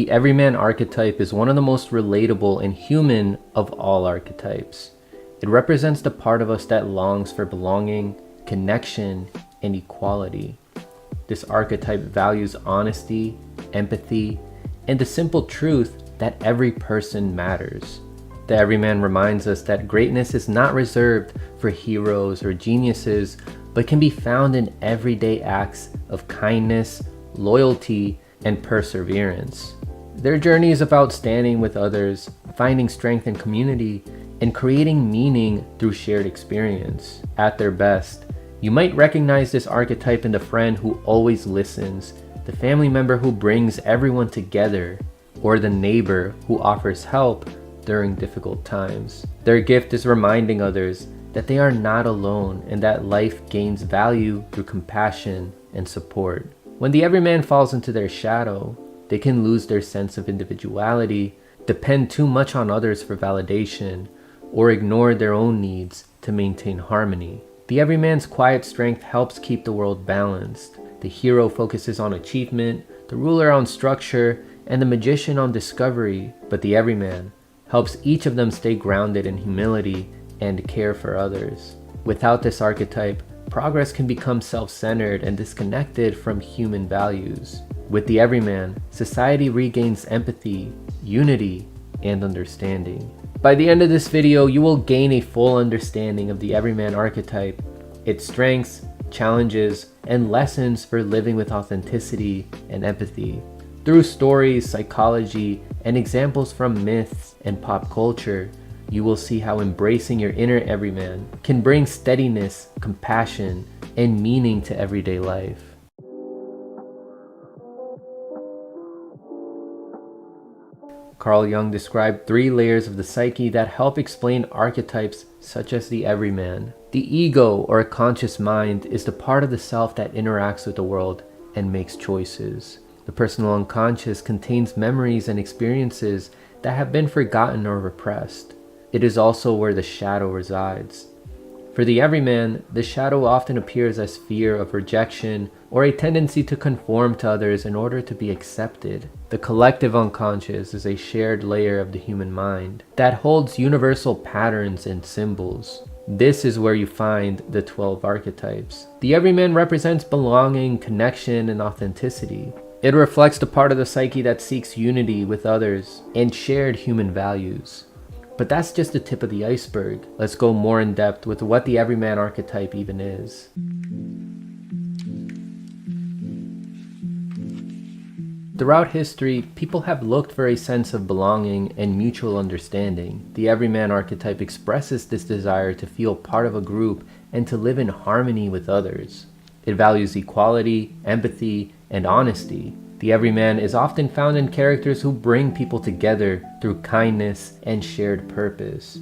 The Everyman archetype is one of the most relatable and human of all archetypes. It represents the part of us that longs for belonging, connection, and equality. This archetype values honesty, empathy, and the simple truth that every person matters. The Everyman reminds us that greatness is not reserved for heroes or geniuses, but can be found in everyday acts of kindness, loyalty, and perseverance. Their journey is about standing with others, finding strength in community, and creating meaning through shared experience. At their best, you might recognize this archetype in the friend who always listens, the family member who brings everyone together, or the neighbor who offers help during difficult times. Their gift is reminding others that they are not alone and that life gains value through compassion and support. When the Everyman falls into their shadow, they can lose their sense of individuality, depend too much on others for validation, or ignore their own needs to maintain harmony. The Everyman's quiet strength helps keep the world balanced. The hero focuses on achievement, the ruler on structure, and the magician on discovery, but the Everyman helps each of them stay grounded in humility and care for others. Without this archetype, progress can become self-centered and disconnected from human values. With the Everyman, society regains empathy, unity, and understanding. By the end of this video, you will gain a full understanding of the Everyman archetype, its strengths, challenges, and lessons for living with authenticity and empathy. Through stories, psychology, and examples from myths and pop culture, you will see how embracing your inner Everyman can bring steadiness, compassion, and meaning to everyday life. Carl Jung described 3 layers of the psyche that help explain archetypes such as the Everyman. The ego, or conscious mind, is the part of the self that interacts with the world and makes choices. The personal unconscious contains memories and experiences that have been forgotten or repressed. It is also where the shadow resides. For the Everyman, the shadow often appears as fear of rejection or a tendency to conform to others in order to be accepted. The collective unconscious is a shared layer of the human mind that holds universal patterns and symbols. This is where you find the 12 archetypes. The Everyman represents belonging, connection, and authenticity. It reflects the part of the psyche that seeks unity with others and shared human values. But that's just the tip of the iceberg. Let's go more in depth with what the Everyman archetype even is. Throughout history, people have looked for a sense of belonging and mutual understanding. The Everyman archetype expresses this desire to feel part of a group and to live in harmony with others. It values equality, empathy, and honesty. The Everyman is often found in characters who bring people together through kindness and shared purpose.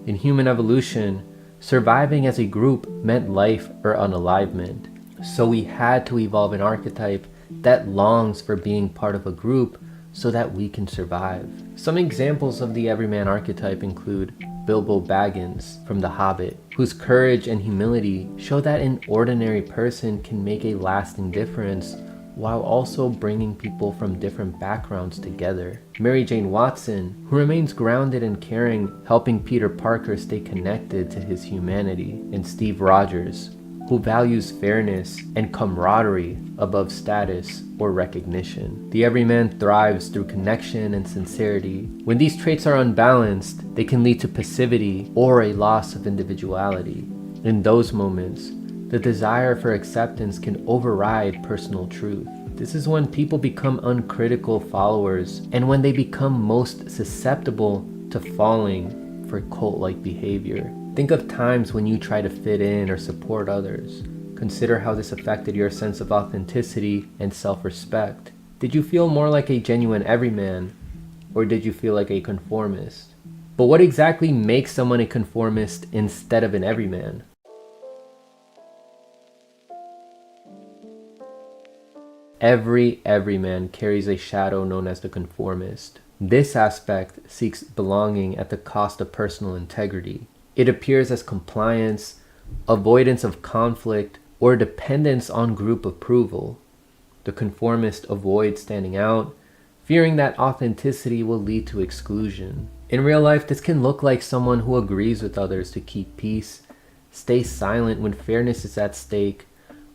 In human evolution, surviving as a group meant life or unalivement. So we had to evolve an archetype that longs for being part of a group so that we can survive. Some examples of the Everyman archetype include Bilbo Baggins from The Hobbit, whose courage and humility show that an ordinary person can make a lasting difference while also bringing people from different backgrounds together. Mary Jane Watson, who remains grounded and caring, helping Peter Parker stay connected to his humanity. And Steve Rogers, who values fairness and camaraderie above status or recognition. The Everyman thrives through connection and sincerity. When these traits are unbalanced, they can lead to passivity or a loss of individuality. In those moments, the desire for acceptance can override personal truth. This is when people become uncritical followers and when they become most susceptible to falling for cult-like behavior. Think of times when you try to fit in or support others. Consider how this affected your sense of authenticity and self-respect. Did you feel more like a genuine Everyman, or did you feel like a conformist? But what exactly makes someone a conformist instead of an Everyman? Every Everyman carries a shadow known as the conformist. This aspect seeks belonging at the cost of personal integrity. It appears as compliance, avoidance of conflict, or dependence on group approval. The conformist avoids standing out, fearing that authenticity will lead to exclusion. In real life, this can look like someone who agrees with others to keep peace, stays silent when fairness is at stake,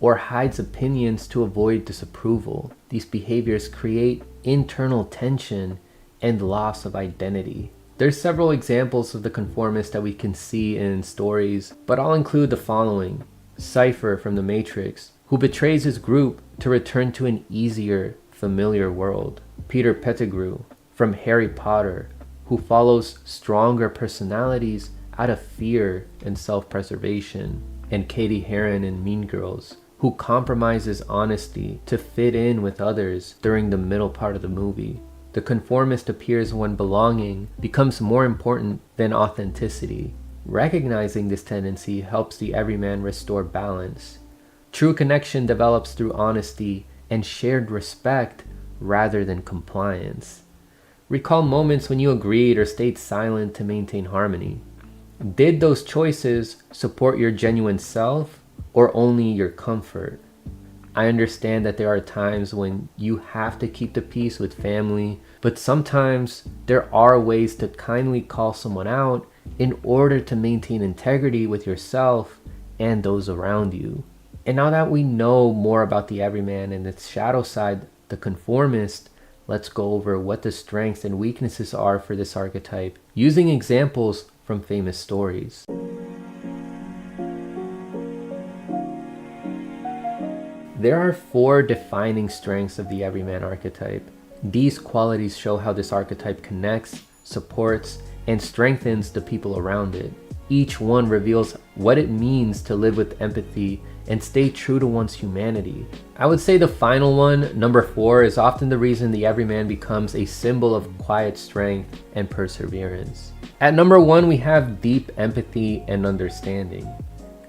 or hides opinions to avoid disapproval. These behaviors create internal tension and loss of identity. There's several examples of the conformist that we can see in stories, but I'll include the following. Cypher from The Matrix, who betrays his group to return to an easier, familiar world. Peter Pettigrew from Harry Potter, who follows stronger personalities out of fear and self-preservation. And Katie Heron in Mean Girls, who compromises honesty to fit in with others during the middle part of the movie. The conformist appears when belonging becomes more important than authenticity. Recognizing this tendency helps the everyman restore balance. True connection develops through honesty and shared respect rather than compliance. Recall moments when you agreed or stayed silent to maintain harmony. Did those choices support your genuine self or only your comfort? I understand that there are times when you have to keep the peace with family, but sometimes there are ways to kindly call someone out in order to maintain integrity with yourself and those around you. And now that we know more about the everyman and its shadow side, the conformist, let's go over what the strengths and weaknesses are for this archetype, using examples from famous stories. There are 4 defining strengths of the Everyman archetype. These qualities show how this archetype connects, supports, and strengthens the people around it. Each one reveals what it means to live with empathy and stay true to one's humanity. I would say the final one, number 4, is often the reason the Everyman becomes a symbol of quiet strength and perseverance. At number 1, we have deep empathy and understanding.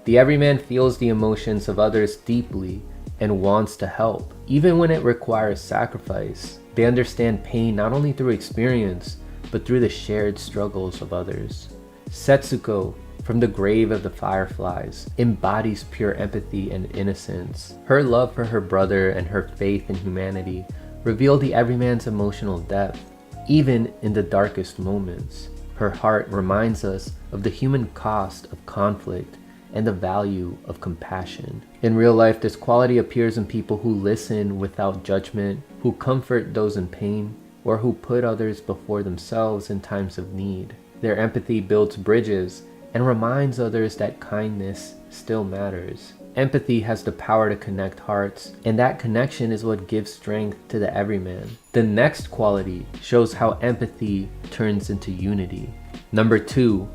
The Everyman feels the emotions of others deeply and wants to help, even when it requires sacrifice. They understand pain not only through experience, but through the shared struggles of others. Setsuko, from The Grave of the Fireflies, embodies pure empathy and innocence. Her love for her brother and her faith in humanity reveal the everyman's emotional depth, even in the darkest moments. Her heart reminds us of the human cost of conflict and the value of compassion. In real life, this quality appears in people who listen without judgment, who comfort those in pain, or who put others before themselves in times of need. Their empathy builds bridges and reminds others that kindness still matters. Empathy has the power to connect hearts, and that connection is what gives strength to the everyman. The next quality shows how empathy turns into unity. Number 2,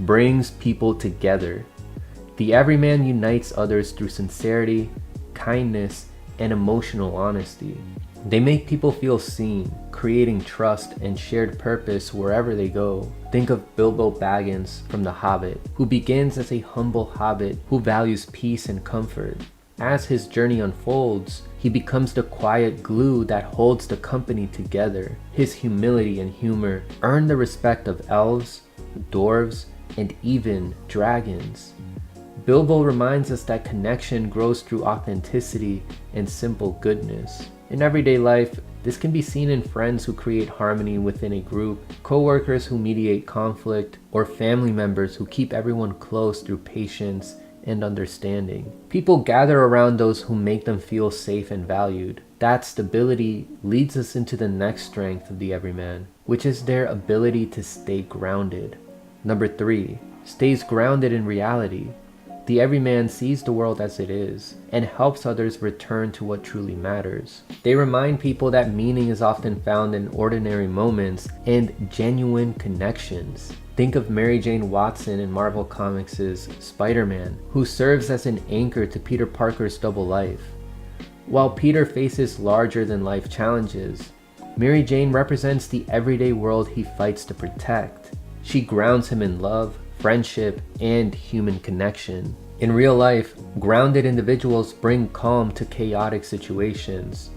brings people together. The everyman unites others through sincerity, kindness, and emotional honesty. They make people feel seen, creating trust and shared purpose wherever they go. Think of Bilbo Baggins from The Hobbit, who begins as a humble hobbit who values peace and comfort. As his journey unfolds, he becomes the quiet glue that holds the company together. His humility and humor earn the respect of elves, dwarves, and even dragons. Bilbo reminds us that connection grows through authenticity and simple goodness. In everyday life, this can be seen in friends who create harmony within a group, co-workers who mediate conflict, or family members who keep everyone close through patience and understanding. People gather around those who make them feel safe and valued. That stability leads us into the next strength of the everyman, which is their ability to stay grounded. Number 3, stays grounded in reality. The everyman sees the world as it is and helps others return to what truly matters. They remind people that meaning is often found in ordinary moments and genuine connections. Think of Mary Jane Watson in Marvel Comics' Spider-Man, who serves as an anchor to Peter Parker's double life. While Peter faces larger-than-life challenges, Mary Jane represents the everyday world he fights to protect. She grounds him in love, friendship, and human connection. In real life, grounded individuals bring calm to chaotic situations.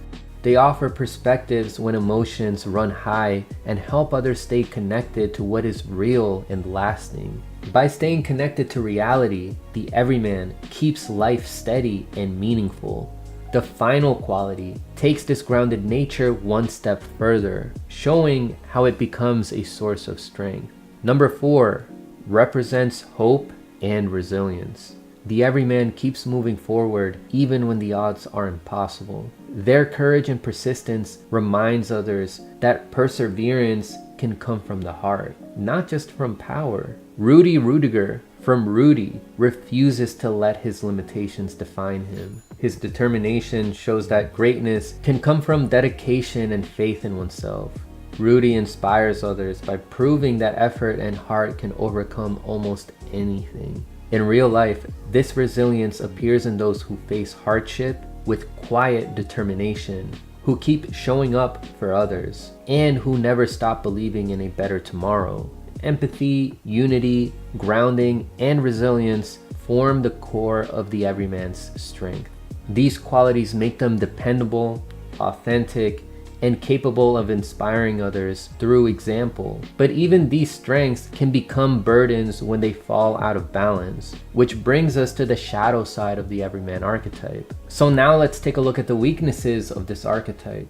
They offer perspectives when emotions run high and help others stay connected to what is real and lasting. By staying connected to reality, the everyman keeps life steady and meaningful. The final quality takes this grounded nature one step further, showing how it becomes a source of strength. Number 4 represents hope and resilience. The everyman keeps moving forward even when the odds are impossible. Their courage and persistence reminds others that perseverance can come from the heart, not just from power. Rudy Rudiger from Rudy refuses to let his limitations define him. His determination shows that greatness can come from dedication and faith in oneself. Rudy inspires others by proving that effort and heart can overcome almost anything. In real life, this resilience appears in those who face hardship with quiet determination, who keep showing up for others, and who never stop believing in a better tomorrow. Empathy, unity, grounding, and resilience form the core of the everyman's strength. These qualities make them dependable, authentic, and capable of inspiring others through example. But even these strengths can become burdens when they fall out of balance, which brings us to the shadow side of the Everyman archetype. So now let's take a look at the weaknesses of this archetype.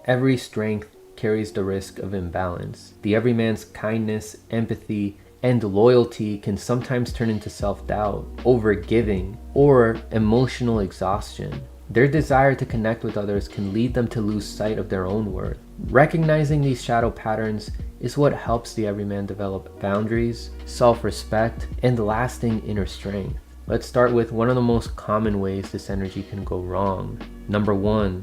Every strength carries the risk of imbalance. The everyman's kindness, empathy, and loyalty can sometimes turn into self-doubt, overgiving, or emotional exhaustion. Their desire to connect with others can lead them to lose sight of their own worth. Recognizing these shadow patterns is what helps the everyman develop boundaries, self-respect, and lasting inner strength. Let's start with one of the most common ways this energy can go wrong. Number 1,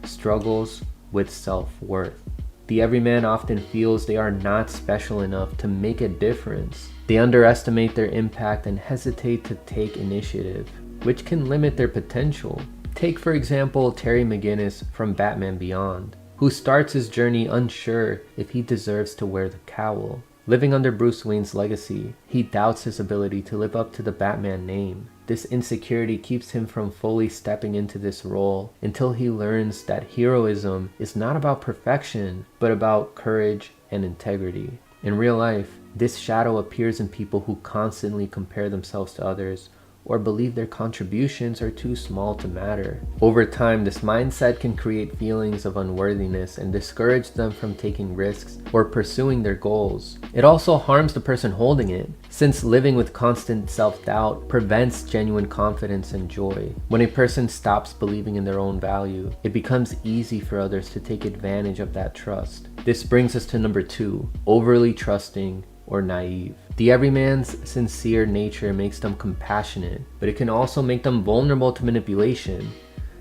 struggles with self-worth. The everyman often feels they are not special enough to make a difference. They underestimate their impact and hesitate to take initiative, which can limit their potential. Take, for example, Terry McGinnis from Batman Beyond, who starts his journey unsure if he deserves to wear the cowl. Living under Bruce Wayne's legacy, he doubts his ability to live up to the Batman name. This insecurity keeps him from fully stepping into this role until he learns that heroism is not about perfection, but about courage and integrity. In real life, this shadow appears in people who constantly compare themselves to others or believe their contributions are too small to matter. Over time, this mindset can create feelings of unworthiness and discourage them from taking risks or pursuing their goals. It also harms the person holding it, since living with constant self-doubt prevents genuine confidence and joy. When a person stops believing in their own value, it becomes easy for others to take advantage of that trust. This brings us to number 2, overly trusting or naive. The everyman's sincere nature makes them compassionate, but it can also make them vulnerable to manipulation.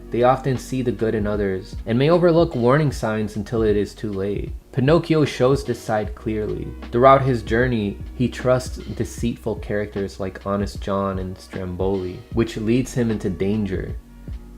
They often see the good in others and may overlook warning signs until it is too late. Pinocchio shows this side clearly. Throughout his journey, he trusts deceitful characters like Honest John and Stromboli, which leads him into danger.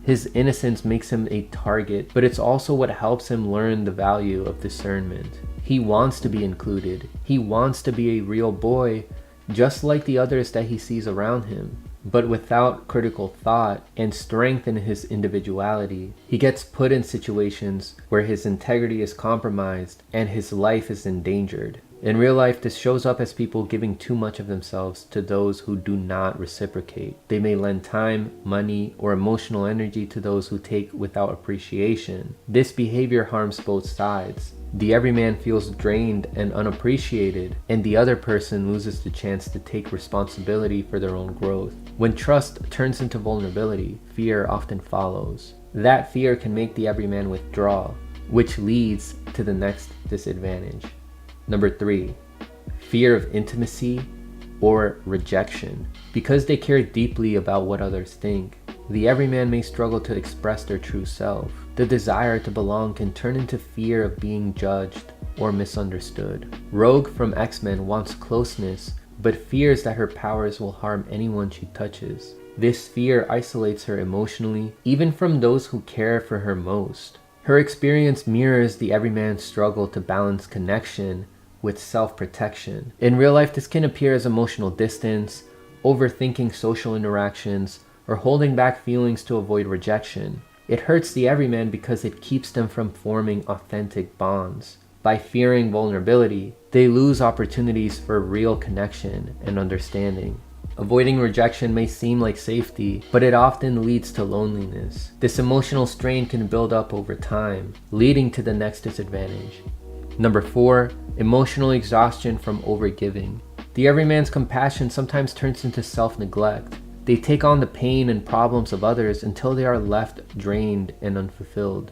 His innocence makes him a target, but it's also what helps him learn the value of discernment. He wants to be included. He wants to be a real boy, just like the others that he sees around him. But without critical thought and strength in his individuality, he gets put in situations where his integrity is compromised and his life is endangered. In real life, this shows up as people giving too much of themselves to those who do not reciprocate. They may lend time, money, or emotional energy to those who take without appreciation. This behavior harms both sides. The everyman feels drained and unappreciated, and the other person loses the chance to take responsibility for their own growth. When trust turns into vulnerability, fear often follows. That fear can make the everyman withdraw, which leads to the next disadvantage. Number 3, fear of intimacy or rejection. Because they care deeply about what others think, the everyman may struggle to express their true self. The desire to belong can turn into fear of being judged or misunderstood. Rogue from X-Men wants closeness, but fears that her powers will harm anyone she touches. This fear isolates her emotionally, even from those who care for her most. Her experience mirrors the everyman's struggle to balance connection with self-protection. In real life, this can appear as emotional distance, overthinking social interactions, or holding back feelings to avoid rejection. It hurts the everyman because it keeps them from forming authentic bonds. By fearing vulnerability, they lose opportunities for real connection and understanding. Avoiding rejection may seem like safety, but it often leads to loneliness. This emotional strain can build up over time, leading to the next disadvantage. Number 4, emotional exhaustion from overgiving. The everyman's compassion sometimes turns into self-neglect. They take on the pain and problems of others until they are left drained and unfulfilled.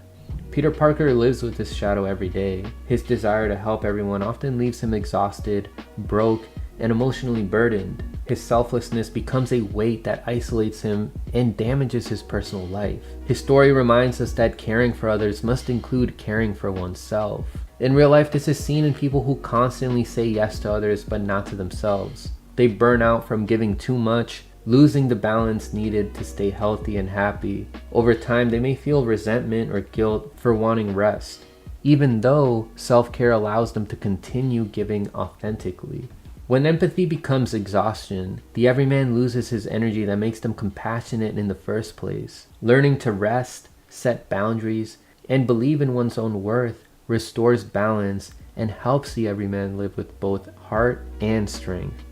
Peter Parker lives with this shadow every day. His desire to help everyone often leaves him exhausted, broke, and emotionally burdened. His selflessness becomes a weight that isolates him and damages his personal life. His story reminds us that caring for others must include caring for oneself. In real life, this is seen in people who constantly say yes to others but not to themselves. They burn out from giving too much, losing the balance needed to stay healthy and happy. Over time, they may feel resentment or guilt for wanting rest, even though self-care allows them to continue giving authentically. When empathy becomes exhaustion, the everyman loses his energy that makes them compassionate in the first place. Learning to rest, set boundaries, and believe in one's own worth restores balance and helps the everyman live with both heart and strength.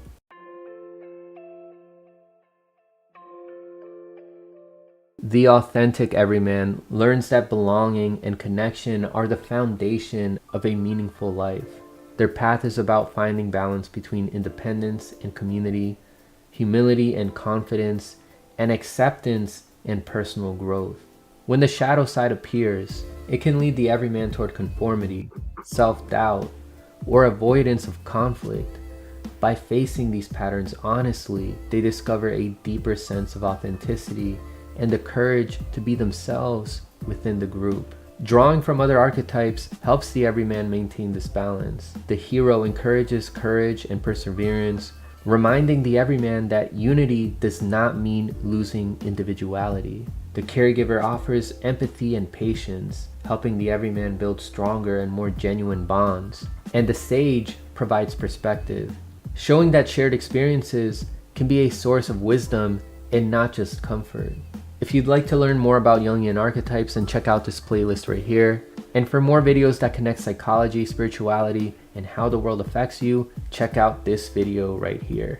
The authentic everyman learns that belonging and connection are the foundation of a meaningful life. Their path is about finding balance between independence and community, humility and confidence, and acceptance and personal growth. When the shadow side appears, it can lead the everyman toward conformity, self-doubt, or avoidance of conflict. By facing these patterns honestly, they discover a deeper sense of authenticity and the courage to be themselves within the group. Drawing from other archetypes helps the everyman maintain this balance. The hero encourages courage and perseverance, reminding the everyman that unity does not mean losing individuality. The caregiver offers empathy and patience, helping the everyman build stronger and more genuine bonds. And the sage provides perspective, showing that shared experiences can be a source of wisdom and not just comfort. If you'd like to learn more about Jungian archetypes, then check out this playlist right here. And for more videos that connect psychology, spirituality, and how the world affects you, check out this video right here.